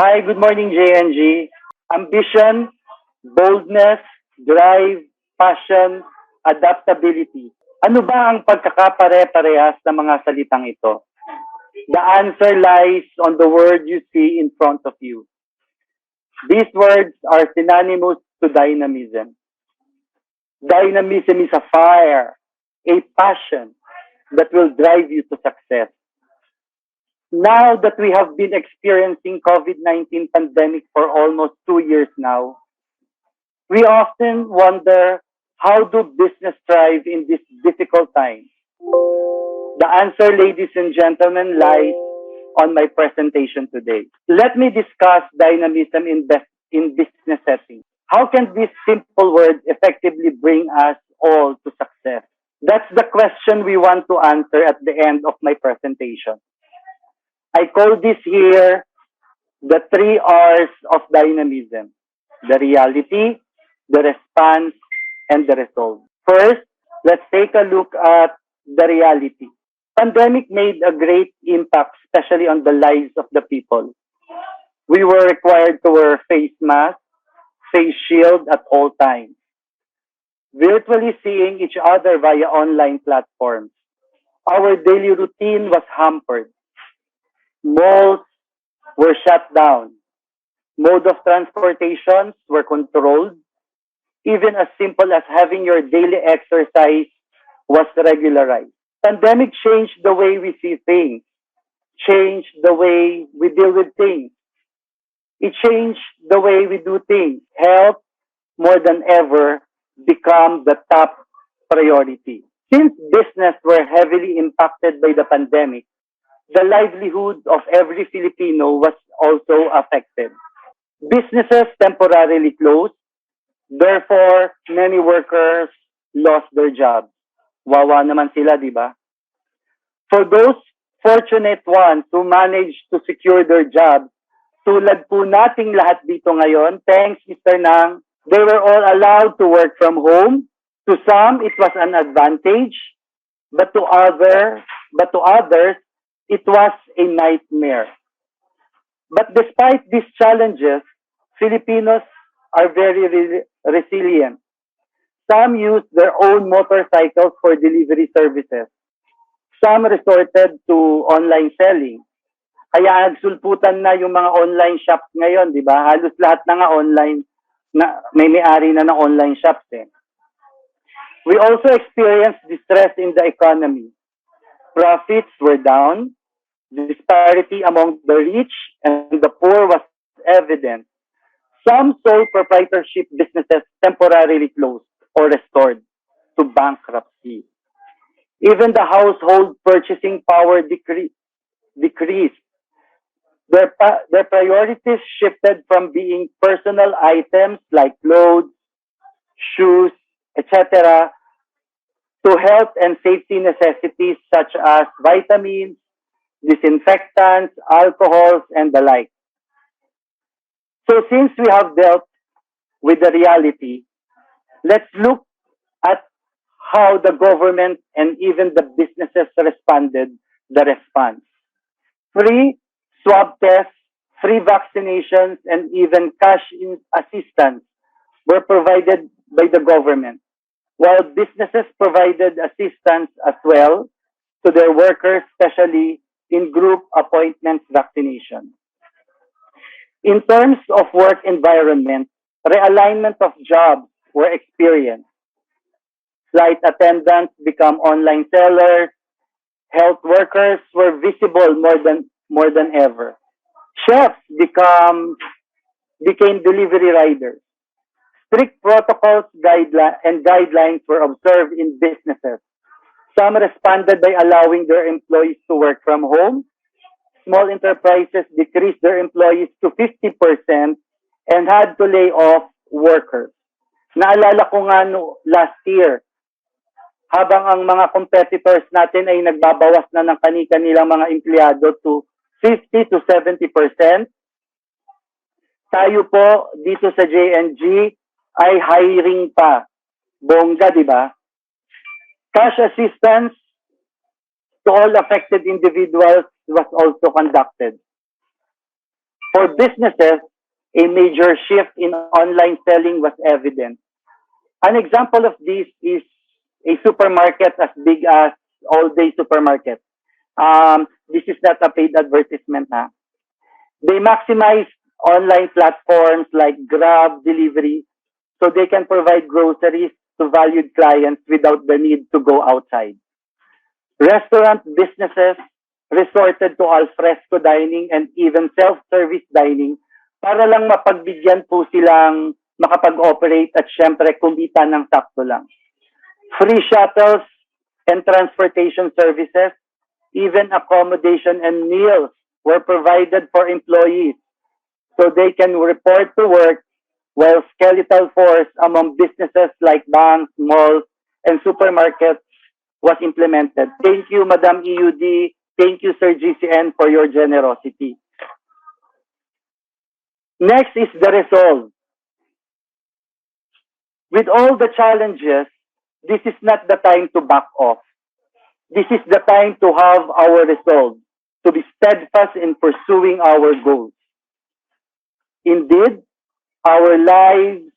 Hi, good morning, JNG. Ambition, boldness, drive, passion, adaptability. Ano ba ang pagkakapare-parehas ng mga salitang ito? The answer lies on the word you see in front of you. These words are synonymous to dynamism. Dynamism is a fire, a passion that will drive you to success. Now that we have been experiencing COVID-19 pandemic for almost 2 years now, we often wonder, how do business thrive in this difficult time? The answer, ladies and gentlemen, lies on my presentation today. Let me discuss dynamism in business settings. How can this simple word effectively bring us all to success? That's the question we want to answer at the end of my presentation. I call this here the 3 R's of dynamism: the reality, the response, and the resolve. First, let's take a look at the reality. Pandemic made a great impact, especially on the lives of the people. We were required to wear face masks, face shield at all times, virtually seeing each other via online platforms. Our daily routine was hampered. Malls were shut down. Mode of transportations were controlled. Even as simple as having your daily exercise was regularized. Pandemic changed the way we see things, changed the way we deal with things. It changed the way we do things. Health, more than ever, become the top priority. Since business were heavily impacted by the pandemic, the livelihood of every Filipino was also affected. Businesses temporarily closed. Therefore, many workers lost their jobs. Wawa naman sila, di ba? For those fortunate ones who managed to secure their jobs, tulad po nating lahat dito ngayon, thanks Mr. Nang, they were all allowed to work from home. To some, it was an advantage, but to others, it was a nightmare. But despite these challenges, Filipinos are very resilient. Some use their own motorcycles for delivery services. Some resorted to online selling. Kaya nagsulputan na yung mga online shops ngayon, di ba? Halos lahat na nga online, na may-ari na ng online shops eh. We also experienced distress in the economy. Profits were down. Disparity among the rich and the poor was evident. Some sole proprietorship businesses temporarily closed or restored to bankruptcy. Even the household purchasing power decreased. Their priorities shifted from being personal items like clothes, shoes, etc., to health and safety necessities such as vitamins, disinfectants, alcohols, and the like. So since we have dealt with the reality, let's look at how the government and even the businesses responded the response. Free swab tests, free vaccinations, and even cash in assistance were provided by the government, while businesses provided assistance as well to their workers, especially in group appointments vaccination. In terms of work environment, realignment of jobs were experienced. Flight attendants become online sellers. Health workers were visible more than ever. Chefs became delivery riders. Strict protocols and guidelines were observed in businesses. Some responded by allowing their employees to work from home. Small enterprises decreased their employees to 50% and had to lay off workers. Naalala ko nga last year, habang ang mga competitors natin ay nagbabawas na ng kani-kanilang mga empleyado to 50 to 70%, tayo po dito sa JNG ay hiring pa. Bongga, di ba? Cash assistance to all affected individuals was also conducted. For businesses, a major shift in online selling was evident. An example of this is a supermarket as big as all-day supermarket. This is not a paid advertisement. Ha? They maximize online platforms like Grab delivery so they can provide groceries to valued clients without the need to go outside. Restaurant businesses resorted to al fresco dining and even self-service dining para lang mapagbigyan po silang makapag-operate at syempre kumita ng sakto lang. Free shuttles and transportation services, even accommodation and meals were provided for employees so they can report to work while skeletal force among businesses like banks, malls, and supermarkets was implemented. Thank you, Madam EUD. Thank you, Sir GCN, for your generosity. Next is the resolve. With all the challenges, this is not the time to back off. This is the time to have our resolve, to be steadfast in pursuing our goals. Indeed, our lives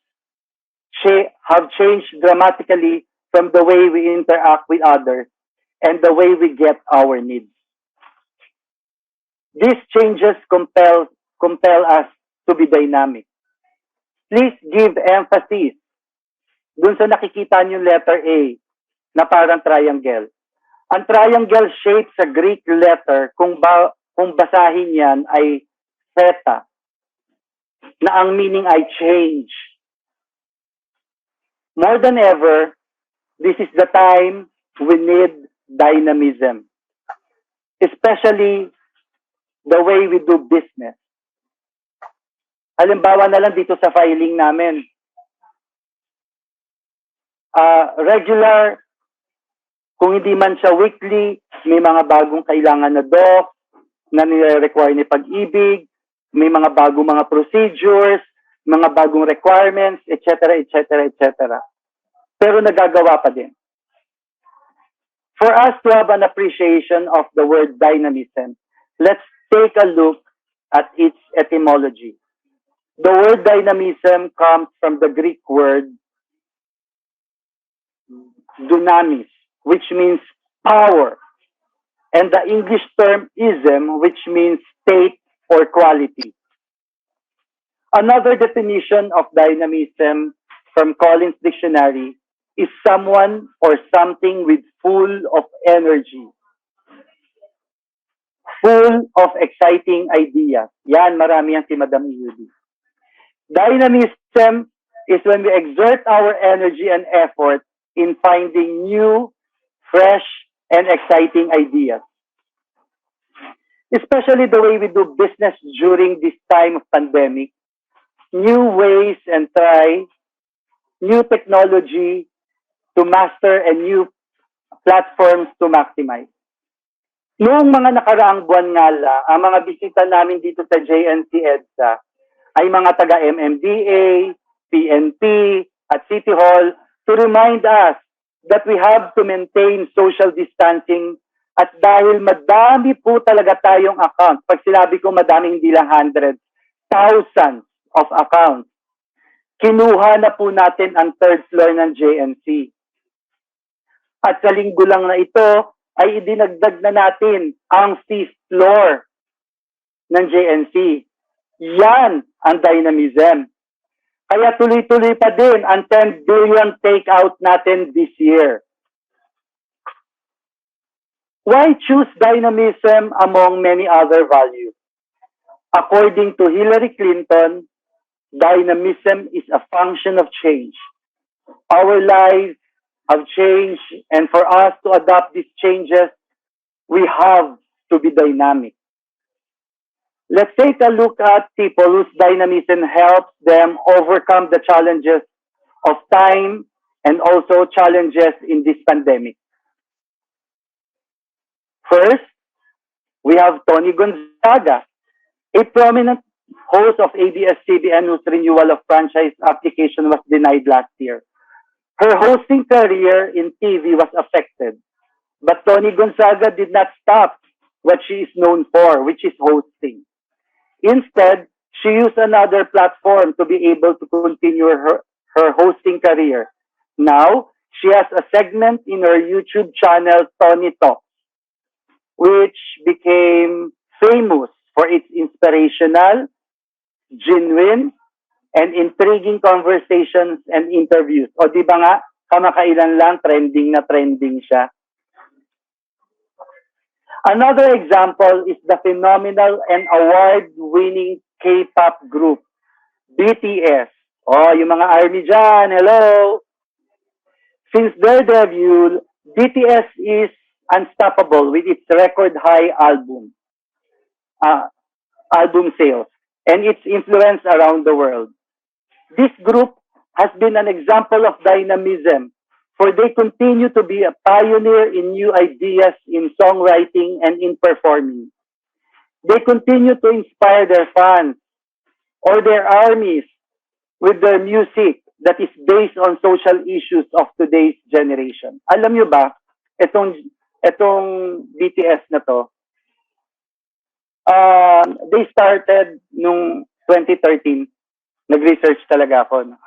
have changed dramatically from the way we interact with others and the way we get our needs. These changes compel us to be dynamic. Please give emphasis dun sa nakikita niyo letter A na parang triangle. Ang triangle shape sa Greek letter, kung basahin yan ay theta, na ang meaning ay change. More than ever, this is the time we need dynamism, especially the way we do business. Halimbawa na lang dito sa filing namin. Regular, kung hindi man siya weekly, may mga bagong kailangan na doc, na nire-require ni pag-ibig, may mga bagong mga procedures, mga bagong requirements, etc., etc., etc. Pero nagagawa pa din. For us to have an appreciation of the word dynamism, let's take a look at its etymology. The word dynamism comes from the Greek word dynamis, which means power, and the English term ism, which means state or quality. Another definition of dynamism from Collins Dictionary is someone or something with full of energy, full of exciting ideas. Yan, marami yan si Madam Yudi. Dynamism is when we exert our energy and effort in finding new, fresh, and exciting ideas. Especially the way we do business during this time of pandemic. New ways and try, new technology to master and new platforms to maximize. Noong mga nakaraang buwan nga ang mga bisita namin dito sa JNC EDSA ay mga taga MMDA, PNP, at City Hall to remind us that we have to maintain social distancing at dahil madami po talaga tayong accounts. Pag sinabi ko madami, hindi lang hundreds, thousands of accounts. Kinuha na po natin ang third floor ng JNC. At sa linggo lang na ito, ay idinagdag na natin ang fifth floor ng JNC. Yan ang dynamism. Kaya tuloy-tuloy pa din ang 10 billion takeout natin this year. Why choose dynamism among many other values? According to Hillary Clinton, dynamism is a function of change. Our lives have changed, and for us to adapt these changes, we have to be dynamic. Let's take a look at people whose dynamism helps them overcome the challenges of time and also challenges in this pandemic. First, we have Tony Gonzaga, a prominent host of ABS-CBN whose renewal of franchise application was denied last year. Her hosting career in TV was affected, but Tony Gonzaga did not stop what she is known for, which is hosting. Instead, she used another platform to be able to continue her hosting career. Now, she has a segment in her YouTube channel, Tony Talk, which became famous for its inspirational, genuine, and intriguing conversations and interviews. O di ba nga, kamakailan lang, trending na trending siya. Another example is the phenomenal and award-winning K-pop group, BTS. Oh, yung mga ARMY dyan, hello! Since their debut, BTS is unstoppable with its record high uh, album sales and its influence around the world. This group has been an example of dynamism, for they continue to be a pioneer in new ideas in songwriting and in performing. They continue to inspire their fans or their armies with their music that is based on social issues of today's generation. Alam nyo ba, itong BTS na to, they started nung 2013. Nag-research talaga ako. No?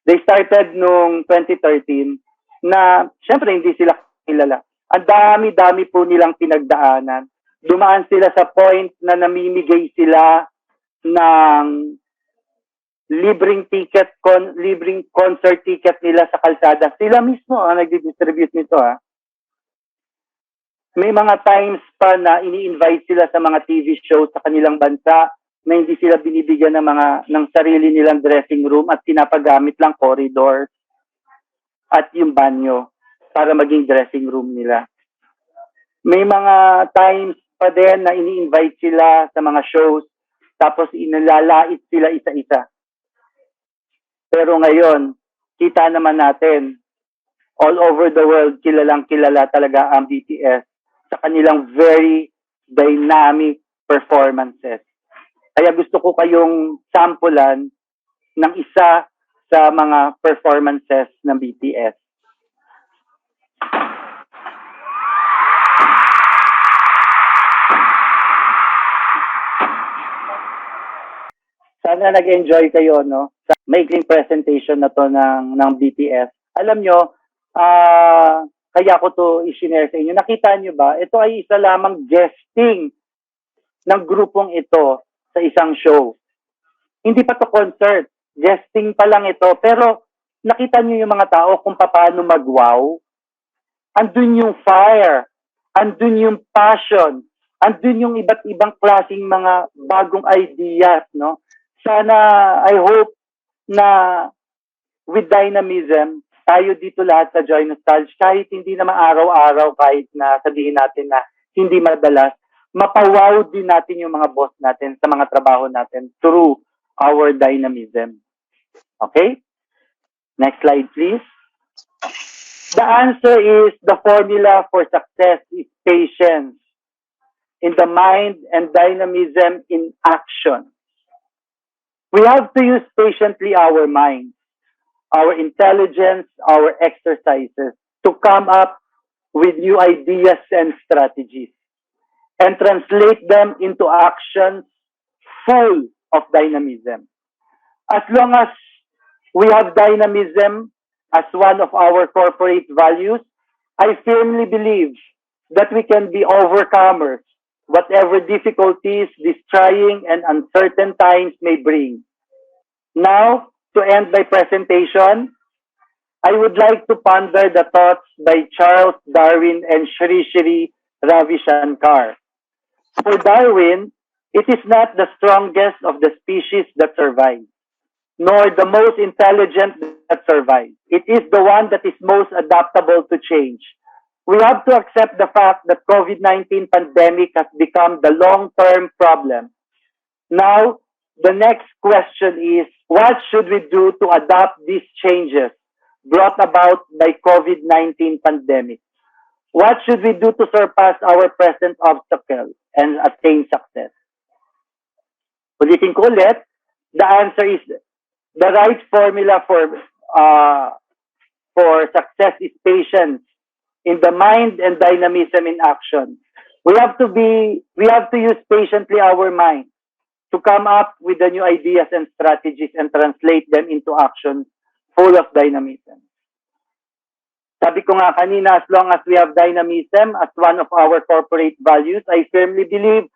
They started nung 2013 na, syempre, hindi sila kilala. Ang dami-dami po nilang pinagdaanan. Dumaan sila sa point na namimigay sila ng libreng concert ticket nila sa kalsada. Sila mismo ang nag-distribute nito. May mga times pa na ini-invite sila sa mga TV shows sa kanilang bansa na hindi sila binibigyan ng sarili nilang dressing room at pinapagamit lang corridor at yung banyo para maging dressing room nila. May mga times pa din na ini-invite sila sa mga shows tapos inalalait sila isa-isa. Pero ngayon, kita naman natin, all over the world, kilalang kilala talaga ang BTS sa kanilang very dynamic performances. Kaya gusto ko kayong sampulan ng isa sa mga performances ng BTS. Sana nag-enjoy kayo, no? Sa maikling presentation na to ng BTS. Alam nyo, kaya ko to i-share sa inyo. Nakita nyo ba? Ito ay isa lamang guesting ng grupong ito sa isang show. Hindi pa to concert. Guesting pa lang ito. Pero nakita nyo yung mga tao kung paano mag-wow. Andun yung fire. Andun yung passion. Andun yung iba't ibang klaseng mga bagong ideas, no? Sana, I hope na with dynamism, tayo dito lahat sa Joy-Nostalg, kahit hindi naman araw-araw, kahit na sabihin natin na hindi madalas, mapawaw din natin yung mga boss natin sa mga trabaho natin through our dynamism. Okay? Next slide, please. The answer is the formula for success is patience in the mind and dynamism in action. We have to use patiently our minds, our intelligence, our exercises to come up with new ideas and strategies and translate them into actions full of dynamism. As long as we have dynamism as one of our corporate values, I firmly believe that we can be overcomers, whatever difficulties these trying and uncertain times may bring. Now, to end my presentation, I would like to ponder the thoughts by Charles Darwin and Shri Shri Ravi Shankar. For Darwin, it is not the strongest of the species that survives, nor the most intelligent that survives. It is the one that is most adaptable to change. We have to accept the fact that COVID-19 pandemic has become the long-term problem. Now, the next question is, what should we do to adapt these changes brought about by COVID-19 pandemic? What should we do to surpass our present obstacle and attain success? Ulitin ko ulit, the answer is the right formula for success is patience in the mind and dynamism in action. We have to use patiently our mind to come up with the new ideas and strategies and translate them into action full of dynamism. Sabi ko nga kanina, as long as we have dynamism as one of our corporate values, I firmly believe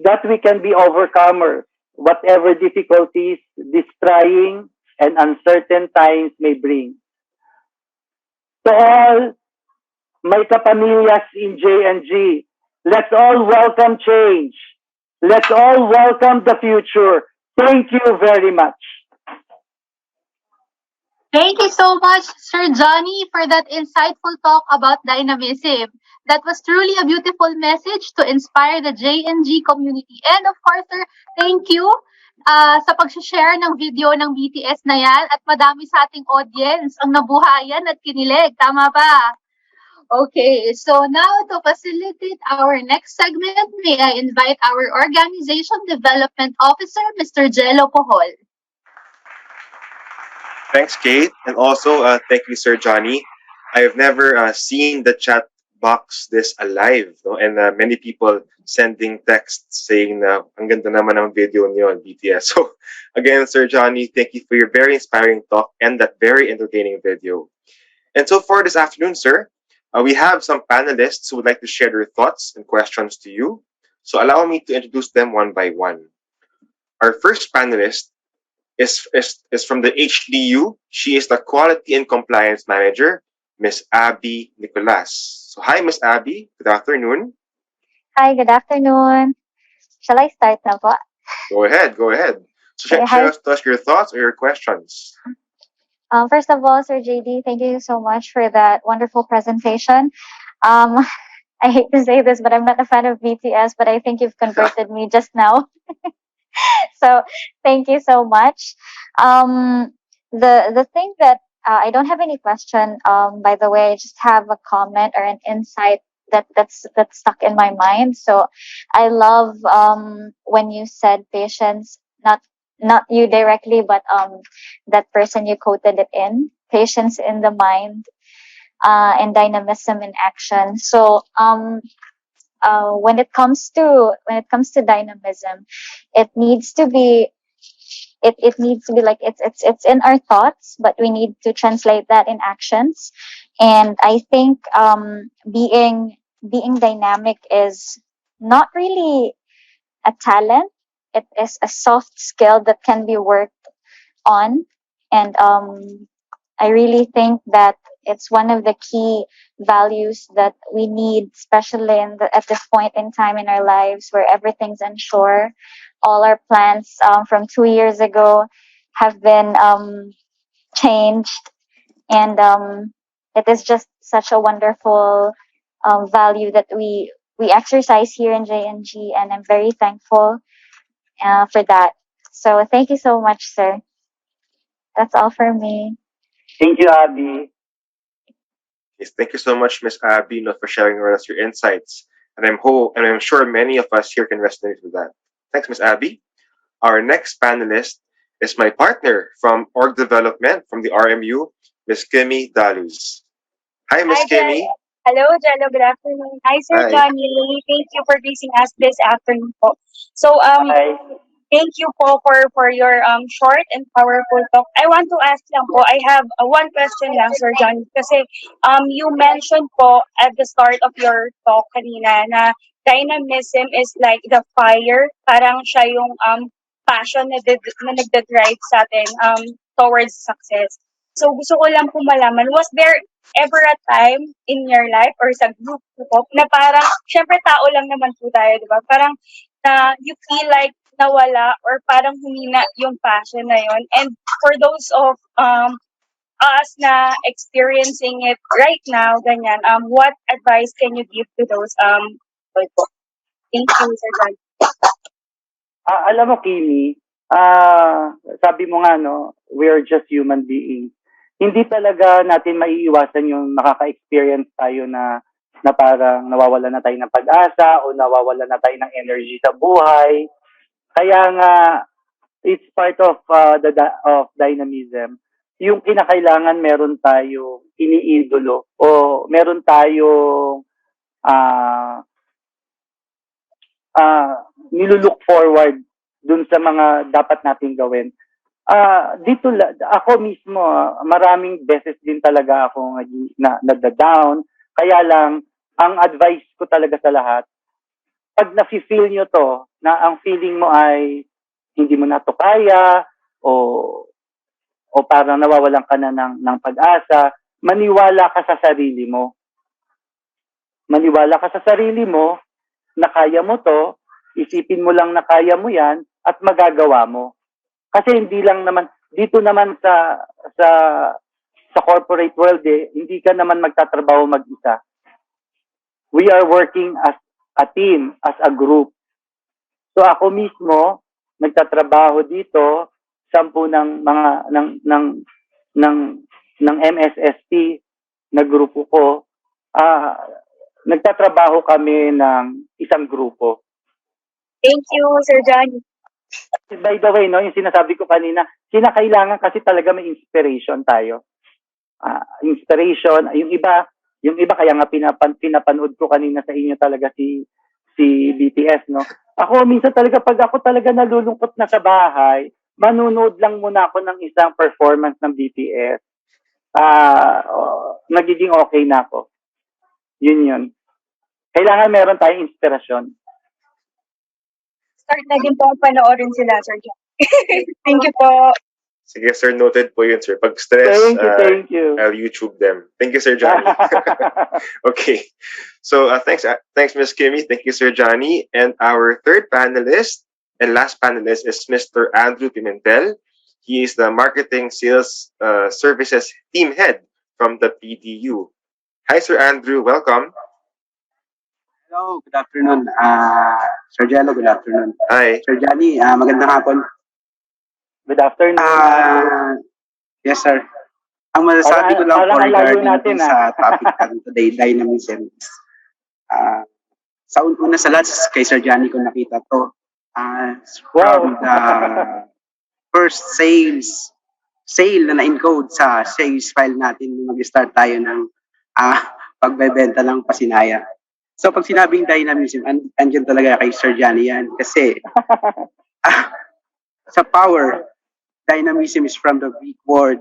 that we can be overcomers, whatever difficulties these trying and uncertain times may bring. To all my kapamilyas in J&G, let's all welcome change. Let's all welcome the future. Thank you very much. Thank you so much, Sir Johnny, for that insightful talk about dynamism. That was truly a beautiful message to inspire the J&G community. And of course, sir, thank you sa pag-share ng video ng BTS na yan at madami sa ating audience ang nabuhayan at kinilig. Tama ba? Okay, so now to facilitate our next segment, may I invite our Organization Development Officer, Mr. Jello Pohol. Thanks, Kate. And also, thank you, Sir Johnny. I have never seen the chat box this alive. No? And many people sending texts saying na ang ganda naman ng video niyo on BTS. So, again, Sir Johnny, thank you for your very inspiring talk and that very entertaining video. And so for this afternoon, sir, we have some panelists who would like to share their thoughts and questions to you. So allow me to introduce them one by one. Our first panelist is from the HDU. She is the Quality and Compliance Manager, Miss Abby Nicolas. So hi, Miss Abby. Good afternoon. Hi, good afternoon. Shall I start na po? Go ahead. So share with us your thoughts or your questions. First of all, Sir JD, thank you so much for that wonderful presentation. I hate to say this, but I'm not a fan of BTS, but I think you've converted me just now. So thank you so much. The thing that I don't have any question. By the way, I just have a comment or an insight that's stuck in my mind. So I love when you said patience, not you directly, but that person you quoted it in, patience in the mind, and dynamism in action. So when it comes to dynamism, it needs to be like it's in our thoughts, but we need to translate that in actions. And I think being dynamic is not really a talent. It is a soft skill that can be worked on. And I really think that it's one of the key values that we need, especially at this point in time in our lives where everything's unsure. All our plans from 2 years ago have been changed, and it is just such a wonderful value that we exercise here in J&G, and I'm very thankful for that. So thank you so much, sir. That's all for me. Thank you, Abby. Yes, thank you so much, Miss Abby, for sharing with us your insights. And I'm sure many of us here can resonate with that. Thanks, Miss Abby. Our next panelist is my partner from Org Development from the RMU, Miss Kimmy Daluz. Hi, Miss Kimmy. Hello, Jello. Good afternoon. Hi, Sir Johnny. Thank you for gracing us this afternoon po. So, Hi. thank you po for your short and powerful talk. I want to ask lang po, I have one question lang, Sir Johnny. Kasi you mentioned po at the start of your talk kanina na dynamism is like the fire. Parang siya yung passion na nagdadrive sa atin towards success. So, gusto ko lang po malaman, was there ever a time in your life or sa group po na parang, syempre tao lang naman po tayo, di ba? Parang you feel like nawala or parang humina yung passion na yun. And for those of us na experiencing it right now, ganyan, what advice can you give to those people? Thank you, Sir John. Alam mo, Kimi, sabi mo nga, no, we are just human beings. Hindi talaga natin maiiwasan yung makaka-experience tayo na parang nawawala na tayo ng pag-asa o nawawala na tayo ng energy sa buhay. Kaya nga, it's part of of dynamism. Yung kinakailangan meron tayo iniidolo o meron tayong nilulook forward dun sa mga dapat nating gawin. Ako mismo, maraming beses din talaga ako nada-down. Kaya lang, ang advice ko talaga sa lahat, pag nafe-feel nyo to, na ang feeling mo ay hindi mo na to kaya, o parang nawawalan ka na ng pag-asa, maniwala ka sa sarili mo. Maniwala ka sa sarili mo na kaya mo to, isipin mo lang na kaya mo yan, at magagawa mo. Kasi hindi lang naman, dito naman sa corporate world, hindi ka naman magtatrabaho mag-isa. We are working as a team, as a group. So ako mismo, nagtatrabaho dito, 10 ng MSSP na grupo ko, nagtatrabaho kami ng isang grupo. Thank you, Sir Johnny. By the way, no, yung sinasabi ko kanina, kinakailangan kasi talaga may inspiration tayo. Inspiration, yung iba kaya nga pinapanood ko kanina sa inyo talaga si BTS, no. Ako minsan talaga pag ako talaga nalulungkot na sa bahay, manunood lang muna ako ng isang performance ng BTS. Nagiging okay na ako. Yun. Kailangan meron tayong inspirasyon. Start na din po panoorin sila, Sir Johnny. Thank you po. Sige, sir, noted po yun, sir. Pag stress, Thank you. I'll YouTube them. Thank you, Sir Johnny. Okay. So, thanks, Miss Kimmy. Thank you, Sir Johnny. And our third panelist and last panelist is Mr. Andrew Pimentel. He is the Marketing Sales Services Team Head from the PDU. Hi, Sir Andrew. Welcome. Hello, good afternoon. Sir Jello, good afternoon. Hi. Sir Johnny, magandang hapon. Good afternoon. Yes, sir. Ang masasabi ko lang po parang regarding natin, sa topic natin today, dynamism. Sa una sa lahat, kay Sir Johnny ko nakita to. From the first sale na na-encode sa sales file natin nung mag-start tayo ng pagbebenta ng pasinaya. So pag sinabing dynamism, andyan talaga kay Sir Johnny yan. Kasi sa power, dynamism is from the Greek word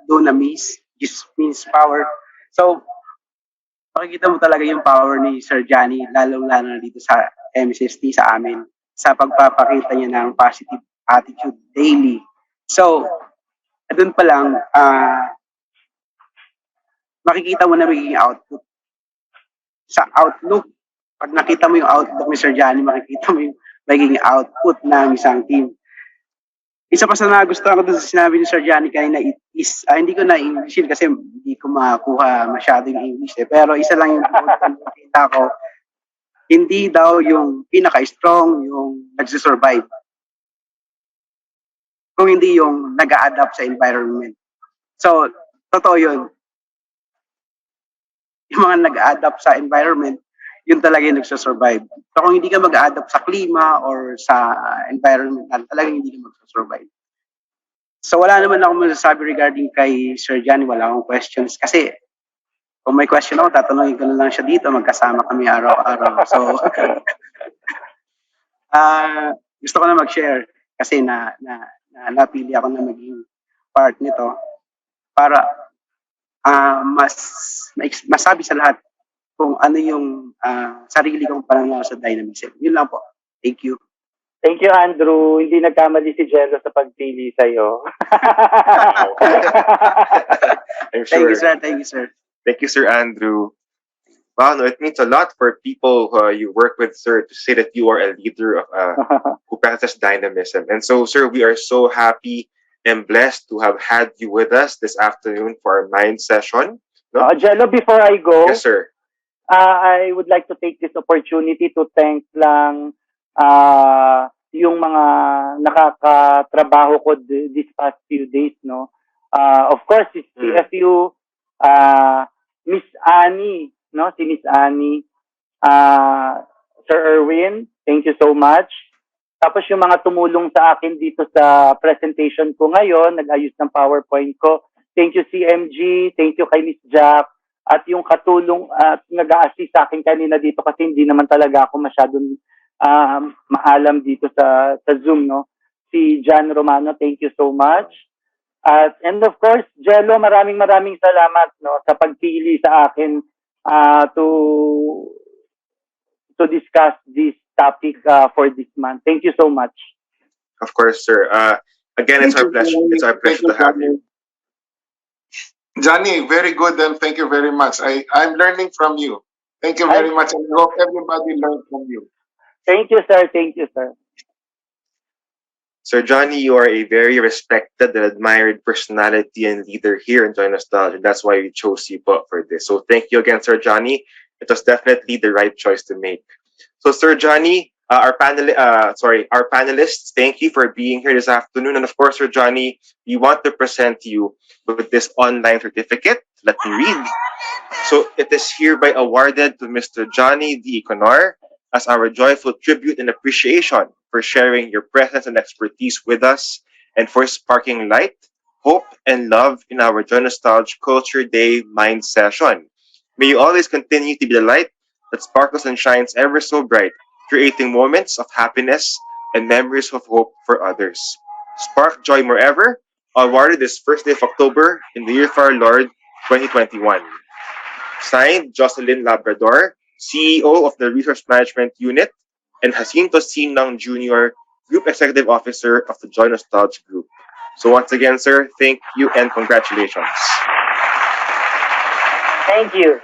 dynamis, which means power. So makikita mo talaga yung power ni Sir Johnny, lalong-lalo na dito sa MSST sa amin, sa pagpapakita niya ng positive attitude daily. So, doon pa lang, makikita mo na magiging output. Sa outlook, pag nakita mo yung outlook ni Sir Johnny, makikita mo yung magiging output ng isang team. Isa pa sa nagustuhan ko doon sa sinabi ni Sir Johnny kanina is, hindi ko na-Englishin kasi hindi ko makuha masyado yung English. Pero isa lang yung nakita ko, hindi daw yung pinaka-strong yung nagsisurvive. Kung hindi yung nag-a-adapt sa environment. So, totoo yun. Yung mga nag-a-adapt sa environment, yun talaga yung nagsasurvive. So kung hindi ka mag-a-adapt sa klima or sa environment, talagang hindi ka magsasurvive. So wala naman ako masasabi regarding kay Sir Johnny, wala akong questions. Kasi kung may question ako, tatanungin ko na lang siya dito, magkasama kami araw-araw. So, gusto ko na mag-share kasi napili ako na maging part nito para masabi sa lahat kung ano yung sarili kong pananaw sa dynamism. Yun lang po. Thank you. Thank you, Andrew. Hindi nagkamali si Jello sa pagpili sa'yo. I'm sure. Thank you, sir. Thank you, sir. Thank you, Sir Andrew. Wow, no, it means a lot for people you work with, sir, to say that you are a leader of who practices dynamism. And so, sir, we are so happy and blessed to have had you with us this afternoon for our mind session. No? Jello, before I go, Yes, sir. I would like to take this opportunity to thank lang yung mga nakakatrabaho ko this past few days, no. Of course, si CFU, Miss Annie, no, si Miss Annie, Sir Erwin, thank you so much. Tapos yung mga tumulong sa akin dito sa presentation ko ngayon, nag-ayos ng PowerPoint ko. Thank you CMG, thank you kay Miss Jack, at yung katulong at nag-a-assist sa akin kanina dito kasi hindi naman talaga ako masyadong maalam dito sa Zoom, no? Si John Romano, thank you so much. And of course, Jello, maraming salamat, no, sa pagpili sa akin to discuss this topic for this month. Thank you so much. Of course, sir. Again, it's Thank our you, pleasure. Johnny. It's our Thank pleasure you, to have Johnny. you. Johnny, very good, and thank you very much. I'm learning from you. Thank you very much, and I hope everybody learned from you. Thank you, sir. Thank you, sir. Sir Johnny, you are a very respected and admired personality and leader here in Joy-Nostalg, and that's why we chose you for this. So thank you again, Sir Johnny. It was definitely the right choice to make. So, Sir Johnny, our panelists, thank you for being here this afternoon. And of course, Sir Johnny, we want to present you with this online certificate. Let me read. So it is hereby awarded to Mr. Johnny D. Iconar as our joyful tribute and appreciation for sharing your presence and expertise with us and for sparking light, hope, and love in our Joy-Nostalg Culture Day Mind session. May you always continue to be the light that sparkles and shines ever so bright, creating moments of happiness and memories of hope for others. Spark joy morever, awarded this first day of October in the year of our Lord 2021. Signed, Jocelyn Labrador, CEO of the Resource Management Unit, and Jacinto Sinang Jr., Group Executive Officer of the Joy-Nostalg Group. So once again, sir, thank you and congratulations. Thank you.